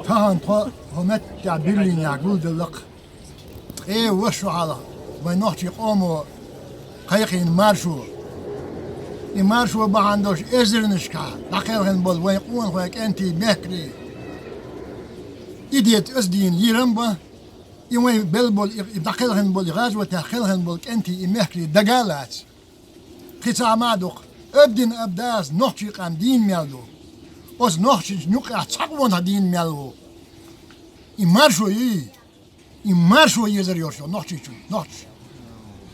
تهان همت تعبيرين يعقول دلق ايه وشو على وينوحتي قومو قيقين مارشو يمارشو بعندوش ازرنشكا دقيقين بول ويقون هيك انتي مهكري إديت أسدين يرمبا يوم بلبل دقيقين بول غازوة دقيقين بول انتي مهكري دقالات قطع مادوق أبدين أبداز نوحتي قام دين ميالدو os noches nunca achagwan hadin melo. I marsho yezer yosho noches chu noch.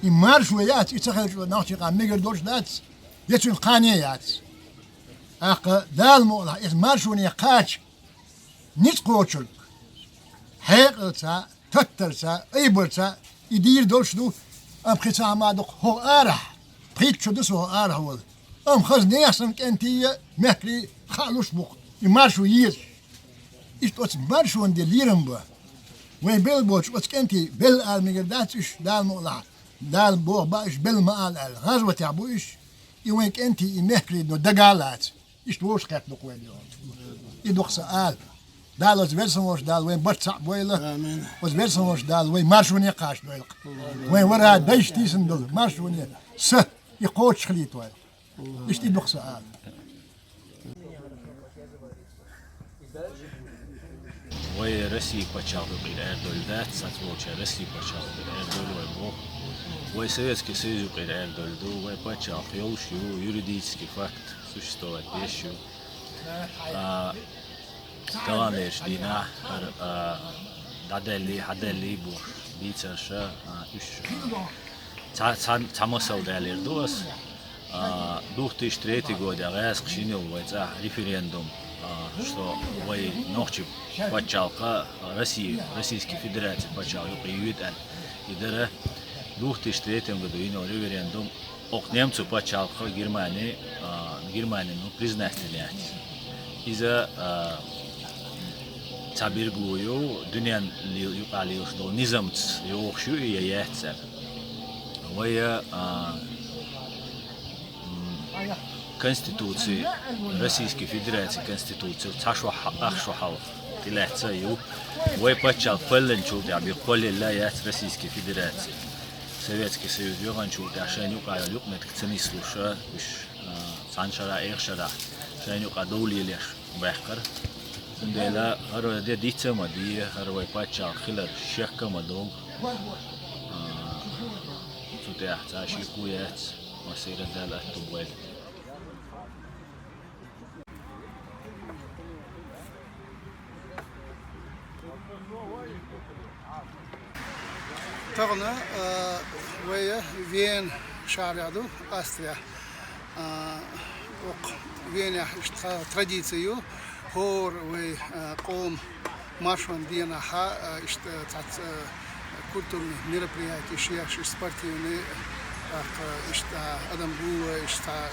I marsho yat itsakh noches qam meger dosh dat yetun qani yat. Aq dal mo is marsho ni qach nit qochul. Heqta tattersa aybursa idir doshdu am qita madok ho arah. Qitchu duso arah wal. Am khaz niasam kentiya mehri خالوش بق يمارشوا يير إيش مارشوا عند الليرم با وين بيل بوش كنتي بيل آل مقدات إيش دال مقلع دال بوه باش بيل ما آل غازوة تعبو إيش يوين كنتي يمهكري إنه دقالات إيش توش قات نقوي اليوم يدوخ سآل دال از بيرسموش دال وين بطع بويلة از بيرسموش دال وين مارشوا نيقاش بويلة وين ورا دايش تيسن دول مارشوا نيق سه يقوتش خليت ويلة إيش يدوخ سآل وای رسی پچاق بگیر اردولدات ساتوچه رسی پچاق بگیر اردول وای بو وای советский союз بگیر اردولدو وای پچاق یوشیو юридический факт существовать вещью таланеш дина дадели бу бицаша үш цамосал далердос 2003 год агас кшинил вайца референдум что вой нохчи пачалка Российской Федерации пачал юqiyut al идара 2003 году ино референдум ок немцу пачалка Германии ну признать из-за табиргую дунyan юqali что низамц юqшу и яйца вой Конституции Российской Федерации Конституции ахшухал тилятся ю вой пачал пэлэнчул дяби полилаят Российской Федерации Советский Союз юганчул дяшэню каялюк меткцэни слуша уж саншара эхшара шэню кадоулилеш бэхкар ундела хароде дицэма ди харвай пачал хилэр шэхкама дом сутях цашикуяц масира далат тубэл تغنى ويا فين شارعدو أستريا وين تراديسيو هور وي قوم مارشون دينا ها تاع كولتورني мероприятия شيخ спортивные adam bu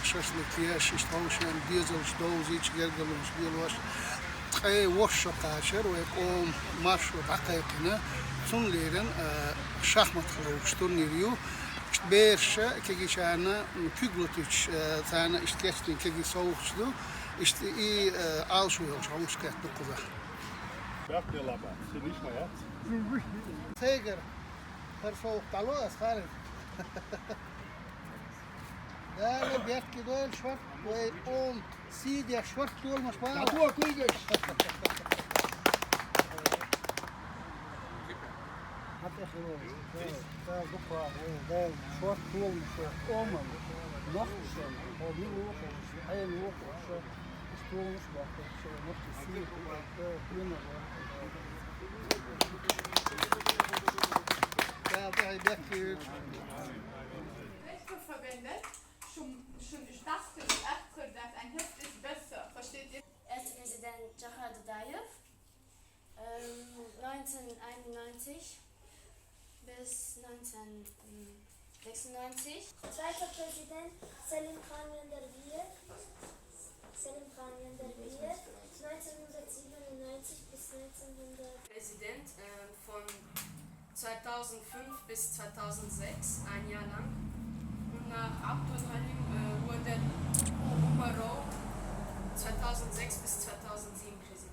şaşlıkiyаш iştavşan diyezol şdovziç gergelmiş biloş tqay woshqaşer ve qom marşu haqiqina sunlerin şahmat qılıç turniriyu berşe kegişana küglotüç tane iştiyatın kegi soğuqçdu işte i al şu yol şavuşkat dokuza Bergdelaba, sind nicht mehr jetzt? Seger her soğuk talo asfar ده بيحكي دول شوط ويقوم سيدي شوط طول مش بقى هو كويس حتى خلاص ده بكره ده شوط طول مش قوم نخش هو بيروح هيروح مش طول مش بقى نخش سيدي ده بيحكي verwendet. Schon ich dachte, dass ein Heft ist besser. Versteht ihr? Erster Präsident Jahar Dudayev 1991 bis 1996. Zweiter Präsident Selim Khan Yandarbiyev 1997 bis 1900. Präsident von 2005 bis 2006, ein Jahr lang. Und nach Abdul Halim wurde Umaro 2006 bis 2007 Präsident.